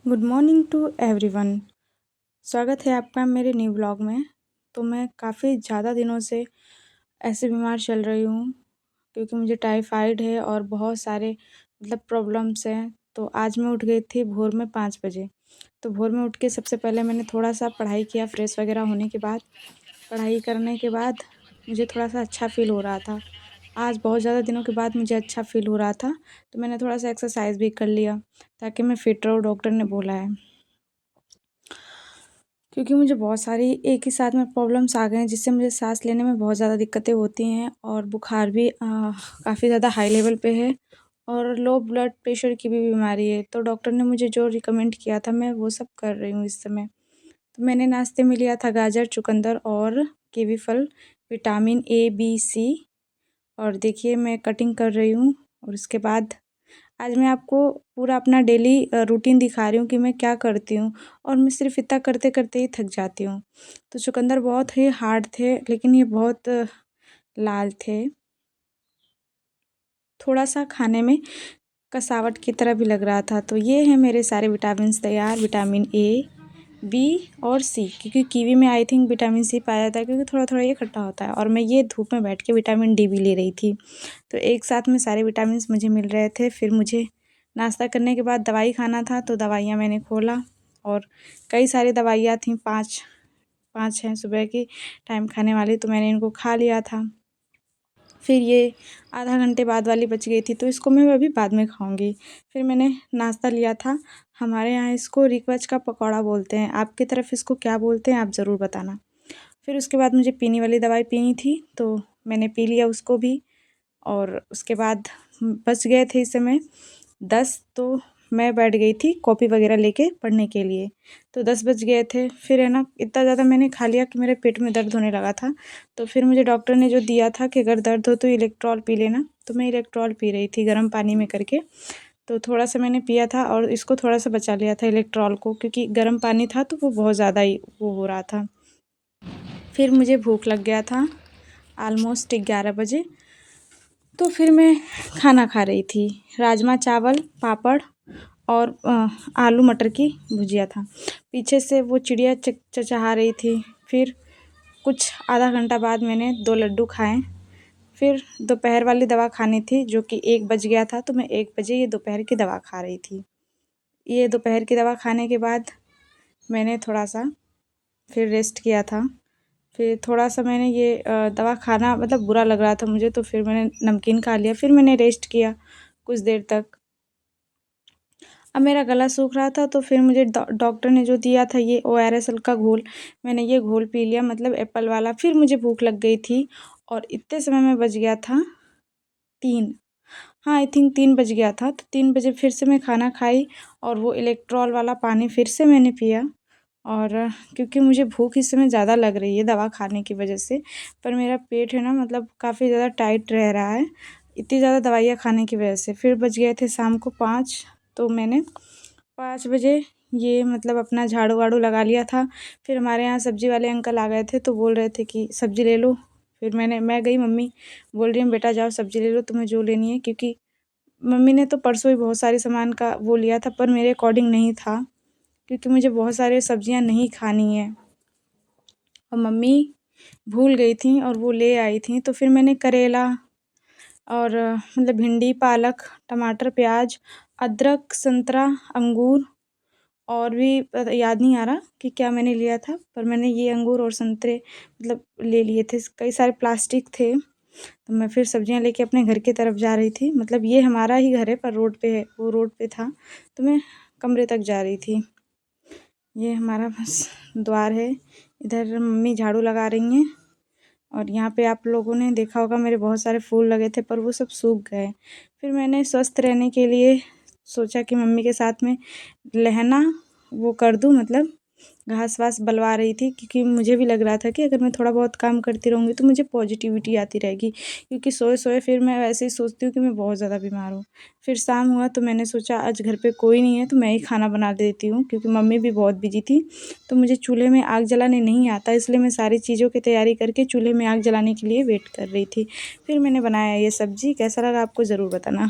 Good morning to everyone. स्वागत है आपका मेरे न्यू ब्लॉग में। तो मैं काफ़ी ज़्यादा दिनों से ऐसे बीमार चल रही हूँ क्योंकि मुझे टाइफाइड है और बहुत सारे प्रॉब्लम्स हैं। तो आज मैं उठ गई थी भोर में 5 बजे। तो भोर में उठ के सबसे पहले मैंने थोड़ा सा पढ़ाई किया। फ्रेश वगैरह होने के बाद पढ़ाई करने के बाद मुझे थोड़ा सा अच्छा फ़ील हो रहा था। आज बहुत ज़्यादा दिनों के बाद मुझे अच्छा फ़ील हो रहा था, तो मैंने थोड़ा सा एक्सरसाइज भी कर लिया ताकि मैं फ़िट रहूँ, डॉक्टर ने बोला है। क्योंकि मुझे बहुत सारी एक ही साथ में प्रॉब्लम्स आ गए हैं, जिससे मुझे साँस लेने में बहुत ज़्यादा दिक्कतें होती हैं और बुखार भी काफ़ी ज़्यादा हाई लेवल पे है और लो ब्लड प्रेशर की भी बीमारी है। तो डॉक्टर ने मुझे जो रिकमेंड किया था मैं वो सब कर रही हूँ इस समय। तो मैंने नाश्ते में लिया था गाजर, चुकंदर और कीवी फल, विटामिन ए, बी, सी और देखिए मैं कटिंग कर रही हूँ। और उसके बाद आज मैं आपको पूरा अपना डेली रूटीन दिखा रही हूँ कि मैं क्या करती हूँ और मैं सिर्फ इतना करते-करते ही थक जाती हूँ। तो चुकंदर बहुत ही हार्ड थे, लेकिन ये बहुत लाल थे। थोड़ा-सा खाने में कसावट की तरह भी लग रहा था। तो ये हैं मेरे सारे विटामिन्स तैयार, विटामिन ए, बी और सी, क्योंकि कीवी में आई थिंक विटामिन सी पाया जाता है, क्योंकि थोड़ा-थोड़ा ये खट्टा होता है और मैं ये धूप में बैठ के विटामिन डी भी ले रही थी। तो एक साथ में सारे विटामिन्स मुझे मिल रहे थे। फिर मुझे नाश्ता करने के बाद दवाई खाना था, तो दवाइयाँ मैंने खोला और कई सारी दवाइयाँ थीं, 5 हैं सुबह की टाइम खाने वाली, तो मैंने इनको खा लिया था। फिर ये आधा घंटे बाद वाली बच गई थी, तो इसको मैं अभी बाद में खाऊंगी। फिर मैंने नाश्ता लिया था। हमारे यहाँ इसको रिकवच का पकौड़ा बोलते हैं, आपकी तरफ इसको क्या बोलते हैं आप ज़रूर बताना। फिर उसके बाद मुझे पीने वाली दवाई पीनी थी, तो मैंने पी लिया उसको भी। और उसके बाद बच गए थे इस समय 10, तो मैं बैठ गई थी कॉपी वगैरह लेके पढ़ने के लिए। तो 10 बज गए थे। फिर है ना, इतना ज़्यादा मैंने खा लिया कि मेरे पेट में दर्द होने लगा था। तो फिर मुझे डॉक्टर ने जो दिया था कि अगर दर्द हो तो इलेक्ट्रॉल पी लेना, तो मैं इलेक्ट्रॉल पी रही थी गर्म पानी में करके। तो थोड़ा सा मैंने पिया था और इसको थोड़ा सा बचा लिया था इलेक्ट्रॉल को, क्योंकि गर्म पानी था तो वो बहुत ज़्यादा ही वो हो रहा था। फिर मुझे भूख लग गया था ऑलमोस्ट 11 बजे। तो फिर मैं खाना खा रही थी, राजमा चावल, पापड़ और आलू मटर की भुजिया था। पीछे से वो चिड़िया चहचहा रही थी। फिर कुछ आधा घंटा बाद मैंने 2 लड्डू खाए। फिर दोपहर वाली दवा खानी थी, जो कि 1 बज गया था, तो मैं 1 बजे ये दोपहर की दवा खा रही थी। ये दोपहर की दवा खाने के बाद मैंने थोड़ा-सा फिर रेस्ट किया था। फिर थोड़ा-सा मैंने ये दवा खाना बुरा लग रहा था मुझे, तो फिर मैंने नमकीन खा लिया। फिर मैंने रेस्ट किया कुछ देर तक। अब मेरा गला सूख रहा था, तो फिर मुझे डॉक्टर ने जो दिया था ये ORSL का घोल, मैंने ये घोल पी लिया, एप्पल वाला। फिर मुझे भूख लग गई थी और इतने समय में बज गया था 3। हाँ, आई थिंक 3 बज गया था। तो 3 बजे फिर से मैं खाना खाई और वो इलेक्ट्रॉल वाला पानी फिर से मैंने पिया। और क्योंकि मुझे भूख इस समय ज़्यादा लग रही है दवा खाने की वजह से, पर मेरा पेट है ना काफ़ी ज़्यादा टाइट रह रहा है, इतनी ज़्यादा दवाइयाँ खाने की वजह से। फिर बज गए थे शाम को 5, तो मैंने 5 बजे ये अपना झाड़ू वाड़ू लगा लिया था। फिर हमारे यहाँ सब्ज़ी वाले अंकल आ गए थे, तो बोल रहे थे कि सब्ज़ी ले लो। फिर मैं गई, मम्मी बोल रही है बेटा जाओ सब्ज़ी ले लो तुम्हें जो लेनी है, क्योंकि मम्मी ने तो परसों ही बहुत सारे सामान का वो लिया था, पर मेरे अकॉर्डिंग नहीं था, क्योंकि मुझे बहुत सारी सब्जियां नहीं खानी है और मम्मी भूल गई थी और वो ले आई थी। तो फिर मैंने करेला और भिंडी, पालक, टमाटर, प्याज, अदरक, संतरा, अंगूर और भी याद नहीं आ रहा कि क्या मैंने लिया था, पर मैंने ये अंगूर और संतरे ले लिए थे। कई सारे प्लास्टिक थे। तो मैं फिर सब्जियां लेके अपने घर की तरफ जा रही थी। ये हमारा ही घर है, पर रोड पे है, वो रोड पे था, तो मैं कमरे तक जा रही थी। ये हमारा बस द्वार है। इधर मम्मी झाड़ू लगा रही हैं और यहाँ पे आप लोगों ने देखा होगा मेरे बहुत सारे फूल लगे थे, पर वो सब सूख गए। फिर मैंने स्वस्थ रहने के लिए सोचा कि मम्मी के साथ में लहना वो कर दूँ, घास वास बलवा रही थी, क्योंकि मुझे भी लग रहा था कि अगर मैं थोड़ा बहुत काम करती रहूँगी तो मुझे पॉजिटिविटी आती रहेगी, क्योंकि सोए-सोए फिर मैं वैसे ही सोचती हूँ कि मैं बहुत ज़्यादा बीमार हूँ। फिर शाम हुआ तो मैंने सोचा आज घर पे कोई नहीं है, तो मैं ही खाना बना देती हूँ, क्योंकि मम्मी भी बहुत बिजी थी। तो मुझे चूल्हे में आग जलाने नहीं आता, इसलिए मैं सारी चीज़ों की तैयारी करके चूल्हे में आग जलाने के लिए वेट कर रही थी। फिर मैंने बनाया ये सब्ज़ी, कैसा लगा आपको ज़रूर बताना।